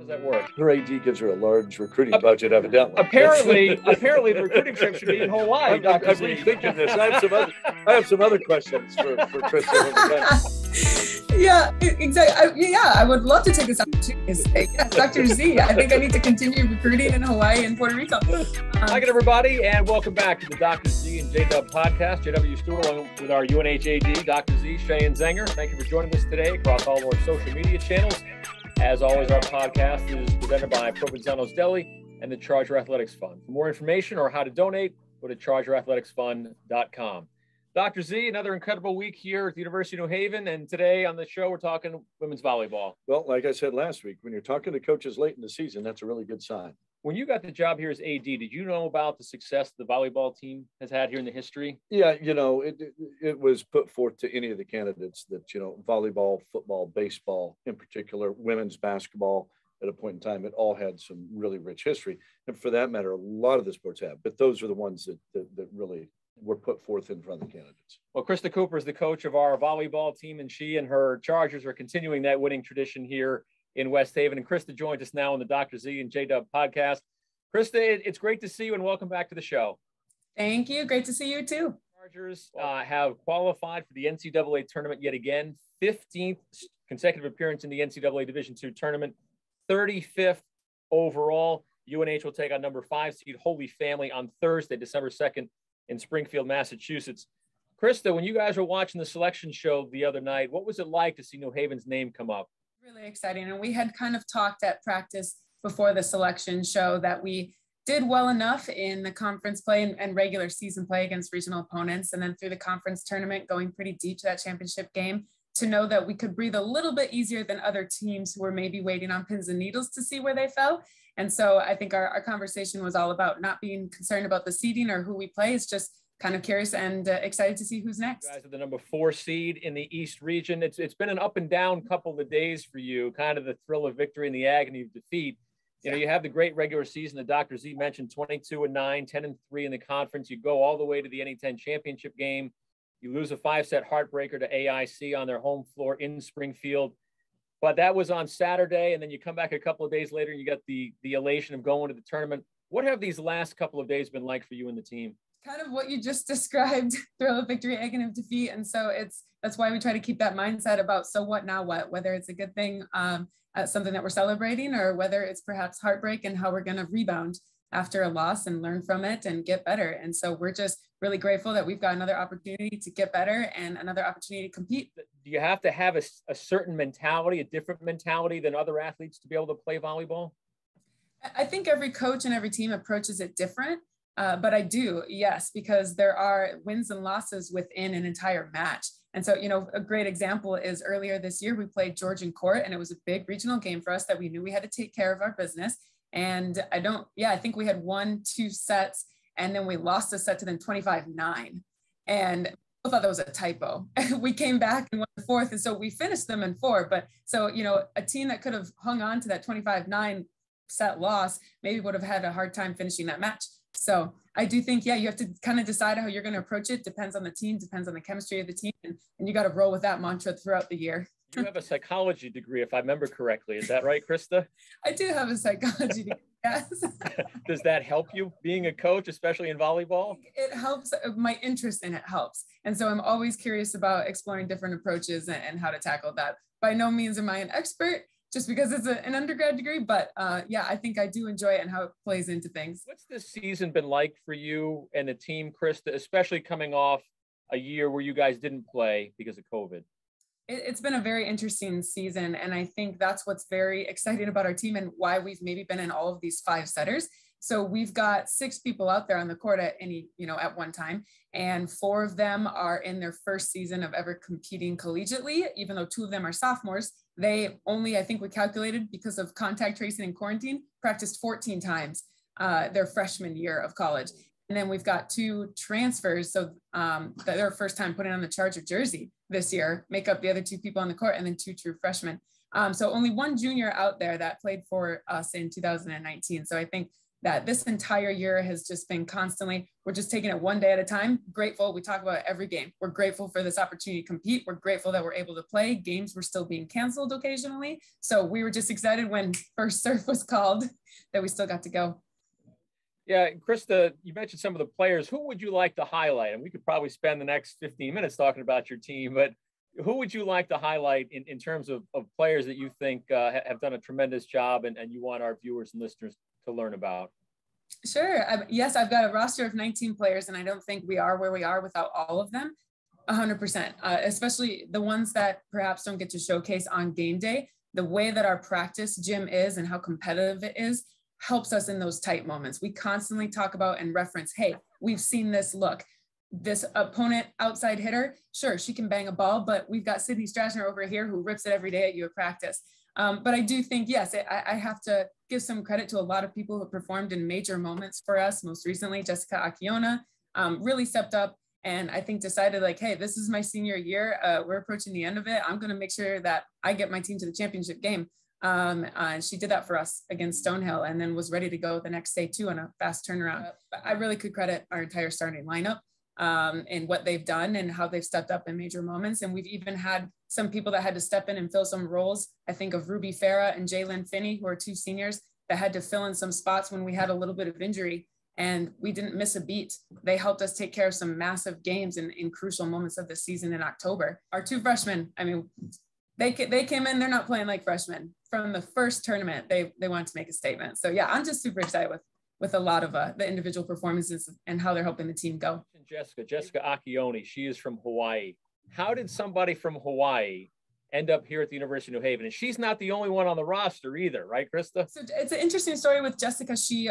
does that work? Her AD gives her a large recruiting budget, evidently. Apparently, the recruiting trip should be in Hawaii. I'm rethinking this. I have some other questions for Christa. Yeah, exactly. I would love to take this opportunity to say, yes, Dr. Z, I think I need to continue recruiting in Hawaii and Puerto Rico. Hi again, everybody, and welcome back to the Dr. Z and J-Dub podcast. JW Stewart along with our UNH AD, Dr. Z, Shay, and Zenger. Thank you for joining us today across all of our social media channels. As always, our podcast is presented by Provenzano's Deli and the Charger Athletics Fund. For more information or how to donate, go to chargerathleticsfund.com. Dr. Z, another incredible week here at the University of New Haven, and today on the show we're talking women's volleyball. Well, like I said last week, when you're talking to coaches late in the season, that's a really good sign. When you got the job here as AD, did you know about the success the volleyball team has had here in the history? Yeah, it was put forth to any of the candidates that, volleyball, football, baseball, in particular, women's basketball, at a point in time, it all had some really rich history. And for that matter, a lot of the sports have, but those are the ones that really were put forth in front of the candidates. Well, Christa Cooper is the coach of our volleyball team, and she and her Chargers are continuing that winning tradition here in West Haven. And Christa joins us now on the Dr. Z and J-Dub podcast. Christa, it's great to see you and welcome back to the show. Thank you. Great to see you too. Chargers have qualified for the NCAA tournament yet again, 15th consecutive appearance in the NCAA Division II tournament, 35th overall. UNH will take on number 5 seed Holy Family on Thursday, December 2nd in Springfield, Massachusetts. Christa, when you guys were watching the selection show the other night, what was it like to see New Haven's name come up? Really exciting. And we had kind of talked at practice before the selection show that we did well enough in the conference play and regular season play against regional opponents. And then through the conference tournament, going pretty deep to that championship game, to know that we could breathe a little bit easier than other teams who were maybe waiting on pins and needles to see where they fell. And so I think our conversation was all about not being concerned about the seeding or who we play. It's just kind of curious and excited to see who's next. You guys are the number 4 seed in the East region. It's been an up and down couple of days for you, kind of the thrill of victory and the agony of defeat. You have the great regular season that Dr. Z mentioned, 22-9, 10-3 in the conference. You go all the way to the NE10 championship game. You lose a 5-set heartbreaker to AIC on their home floor in Springfield. But that was on Saturday, and then you come back a couple of days later and you got the elation of going to the tournament. What have these last couple of days been like for you and the team? Kind of what you just described, thrill of victory, agony of defeat. And so that's why we try to keep that mindset about, so what, now what, whether it's a good thing, something that we're celebrating, or whether it's perhaps heartbreak and how we're going to rebound after a loss and learn from it and get better. And so we're just really grateful that we've got another opportunity to get better and another opportunity to compete. Do you have to have a certain mentality, a different mentality than other athletes to be able to play volleyball? I think every coach and every team approaches it different. But I do, yes, because there are wins and losses within an entire match. And so, a great example is earlier this year, we played Georgian Court, and it was a big regional game for us that we knew we had to take care of our business. And I think we had won 2 sets, and then we lost a set to them 25-9. And I thought that was a typo. We came back and won the 4th. And so we finished them in 4. But so, a team that could have hung on to that 25-9 set loss maybe would have had a hard time finishing that match. So I do think, you have to kind of decide how you're going to approach it. Depends on the team, depends on the chemistry of the team. And you got to roll with that mantra throughout the year. You have a psychology degree, if I remember correctly. Is that right, Christa? I do have a psychology degree, yes. Does that help you being a coach, especially in volleyball? It helps. My interest in it helps. And so I'm always curious about exploring different approaches and how to tackle that. By no means am I an expert, just because it's an undergrad degree, but I think I do enjoy it and how it plays into things. What's this season been like for you and the team, Christa, especially coming off a year where you guys didn't play because of COVID? It's been a very interesting season, and I think that's what's very exciting about our team and why we've maybe been in all of these 5-setters. So we've got 6 people out there on the court at at one time, and 4 of them are in their first season of ever competing collegiately, even though 2 of them are sophomores. They only, I think we calculated because of contact tracing and quarantine, practiced 14 times their freshman year of college. And then we've got 2 transfers. So their first time putting on the Charger jersey this year, make up the other 2 people on the court, and then 2 true freshmen. So only 1 junior out there that played for us in 2019. So I think that this entire year has just been constantly, we're just taking it one day at a time. Grateful. We talk about every game. We're grateful for this opportunity to compete. We're grateful that we're able to play. Games were still being canceled occasionally. So we were just excited when first serve was called that we still got to go. Yeah, Christa, you mentioned some of the players. Who would you like to highlight? And we could probably spend the next 15 minutes talking about your team, but who would you like to highlight in terms of players that you think have done a tremendous job and you want our viewers and listeners to learn about? Sure. Yes, I've got a roster of 19 players, and I don't think we are where we are without all of them. 100%, especially the ones that perhaps don't get to showcase on game day. The way that our practice gym is and how competitive it is helps us in those tight moments. We constantly talk about and reference, hey, we've seen this look. This opponent outside hitter, sure, she can bang a ball, but we've got Sydney Strasner over here who rips it every day at you at practice. But I do think, yes, I have to give some credit to a lot of people who performed in major moments for us. Most recently, Jessica Akiona really stepped up and I think decided like, hey, this is my senior year. We're approaching the end of it. I'm going to make sure that I get my team to the championship game. And she did that for us against Stonehill and then was ready to go the next day too on a fast turnaround. But I really could credit our entire starting lineup and what they've done and how they've stepped up in major moments. And we've even had some people that had to step in and fill some roles. I think of Ruby Farah and Jalen Finney, who are two seniors that had to fill in some spots when we had a little bit of injury and we didn't miss a beat. They helped us take care of some massive games in crucial moments of the season in October. Our two freshmen, I mean, they came in, they're not playing like freshmen. From the first tournament, they wanted to make a statement. So yeah, I'm just super excited with a lot of the individual performances and how they're helping the team go. Jessica Akione, she is from Hawaii. How did somebody from Hawaii end up here at the University of New Haven? And she's not the only one on the roster either, right, Christa? So it's an interesting story with Jessica. She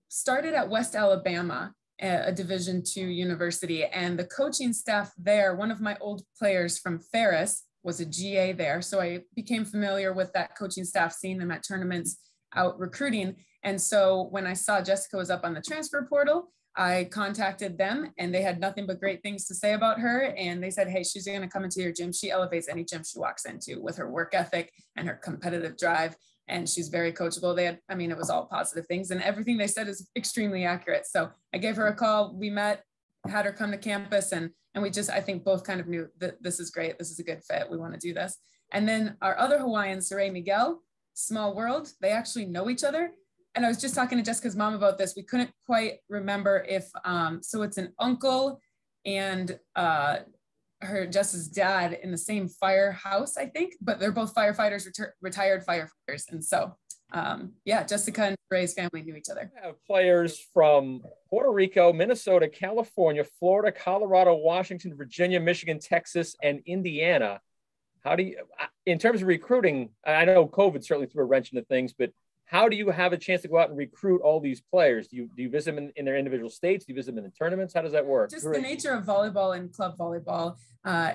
started at West Alabama, a Division II university, and the coaching staff there, one of my old players from Ferris was a GA there. So I became familiar with that coaching staff, seeing them at tournaments, out recruiting. And so when I saw Jessica was up on the transfer portal, I contacted them and they had nothing but great things to say about her. And they said, hey, she's going to come into your gym. She elevates any gym she walks into with her work ethic and her competitive drive. And she's very coachable. It was all positive things and everything they said is extremely accurate. So I gave her a call. We met, had her come to campus and we just, I think both kind of knew that this is great. This is a good fit. We want to do this. And then our other Hawaiian, Saray Miguel, small world, they actually know each other. And I was just talking to Jessica's mom about this. We couldn't quite remember if, so it's an uncle and Jess's dad in the same firehouse, I think, but they're both firefighters, retired firefighters. And so, Jessica and Ray's family knew each other. We have players from Puerto Rico, Minnesota, California, Florida, Colorado, Washington, Virginia, Michigan, Texas, and Indiana. How do you, in terms of recruiting, I know COVID certainly threw a wrench into things, but how do you have a chance to go out and recruit all these players? Do you visit them in their individual states? Do you visit them in the tournaments? How does that work? Just the nature of volleyball and club volleyball.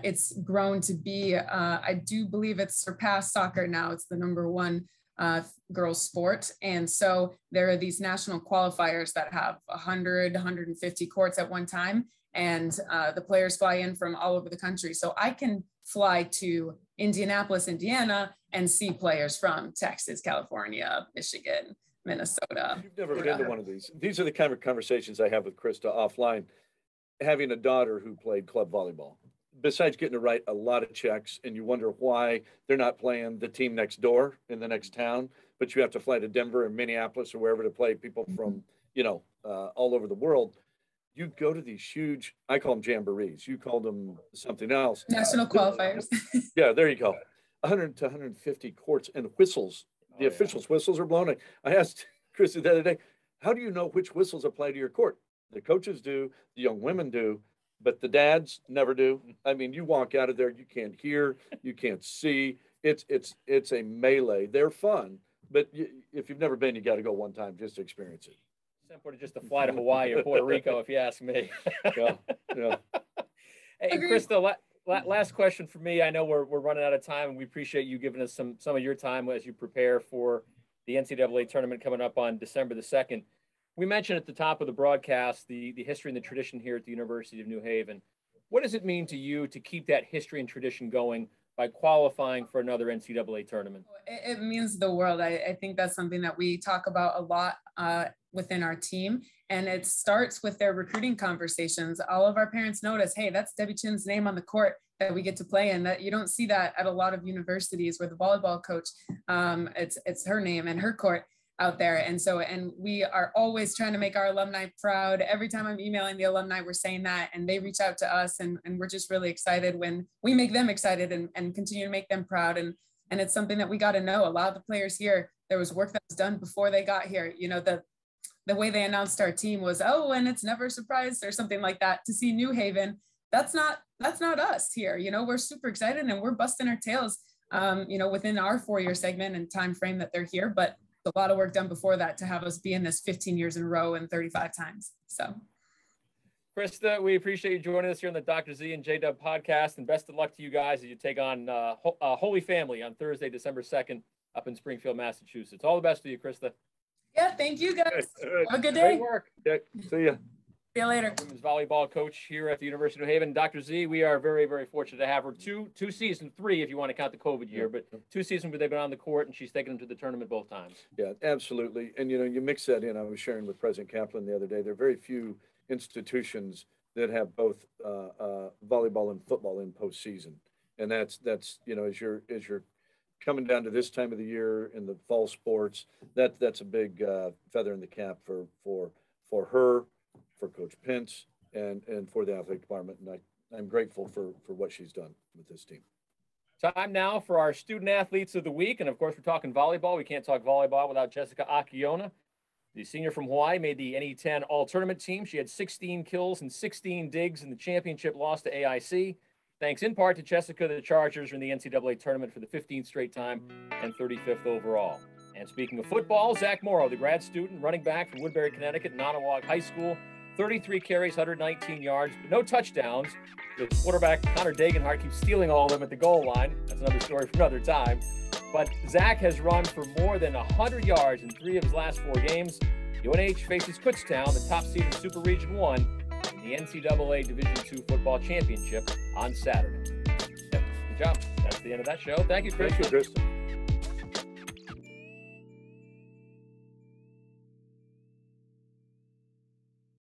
It's grown to be, I do believe it's surpassed soccer now. It's the #1 girls sport. And so there are these national qualifiers that have 100, 150 courts at one time. And the players fly in from all over the country. So I can fly to Indianapolis, Indiana, and see players from Texas, California, Michigan, Minnesota. You've never been to one of these. These are the kind of conversations I have with Christa offline. Having a daughter who played club volleyball, besides getting to write a lot of checks, and you wonder why they're not playing the team next door in the next town, but you have to fly to Denver or Minneapolis or wherever to play people from, all over the world. You go to these huge, I call them jamborees. You call them something else. National qualifiers. Yeah, there you go. 100 to 150 courts and whistles. The officials' whistles are blown. I asked Christa the other day, how do you know which whistles apply to your court? The coaches do, the young women do, but the dads never do. I mean, you walk out of there, you can't hear, you can't see. It's a melee. They're fun, but if you've never been, you got to go one time just to experience it. Simpler just to fly to Hawaii or Puerto Rico, if you ask me. Yeah. Hey, Christa, last question for me. I know we're running out of time, and we appreciate you giving us some of your time as you prepare for the NCAA tournament coming up on December the 2nd. We mentioned at the top of the broadcast the history and the tradition here at the University of New Haven. What does it mean to you to keep that history and tradition going by qualifying for another NCAA tournament? It means the world. I think that's something that we talk about a lot within our team. And it starts with their recruiting conversations. All of our parents notice, hey, that's Debbie Chin's name on the court that we get to play in. That you don't see that at a lot of universities where the volleyball coach, it's her name and her court out there. And we are always trying to make our alumni proud. Every time I'm emailing the alumni, we're saying that, and they reach out to us, and we're just really excited when we make them excited and continue to make them proud. And it's something that we got to know. A lot of the players here, there was work that was done before they got here. You know, the way they announced our team was, oh, and it's never a surprise or something like that. To see New Haven, that's not us here. You know, we're super excited and we're busting our tails, you know, within our 4-year segment and time frame that they're here. But a lot of work done before that to have us be in this 15 years in a row and 35 times. So, Christa, we appreciate you joining us here on the Dr. Z and J-Dub podcast, and best of luck to you guys as you take on Holy Family on Thursday, December 2nd up in Springfield, Massachusetts. All the best to you, Christa. Yeah, thank you guys. Have a good day. Great work. Yeah, see ya. See you later. Women's volleyball coach here at the University of New Haven, Dr. Z. We are very, very fortunate to have her. Two seasons, 3 if you want to count the COVID year, but 2 seasons where they've been on the court, and she's taken them to the tournament both times. Yeah, absolutely. And, you know, you mix that in. I was sharing with President Kaplan the other day. There are very few institutions that have both volleyball and football in postseason. And that's you know, as you're coming down to this time of the year in the fall sports, that's a big feather in the cap for her, for Coach Pence, and for the athletic department. And I'm grateful for what she's done with this team. Time now for our student athletes of the week. And of course, we're talking volleyball. We can't talk volleyball without Jessica Akiona. The senior from Hawaii made the NE10 all-tournament team. She had 16 kills and 16 digs in the championship loss to AIC. Thanks in part to Jessica, the Chargers are in the NCAA tournament for the 15th straight time and 35th overall. And speaking of football, Zach Morrow, the grad student running back from Woodbury, Connecticut, Nonawag High School, 33 carries, 119 yards, but no touchdowns. The quarterback, Connor Dagenhart, keeps stealing all of them at the goal line. That's another story for another time. But Zach has run for more than 100 yards in 3 of his last 4 games. UNH faces Kutztown, the top seed in Super Region 1, in the NCAA Division II football championship on Saturday. Good job. That's the end of that show. Thank you, Chris. Thank you, Christa.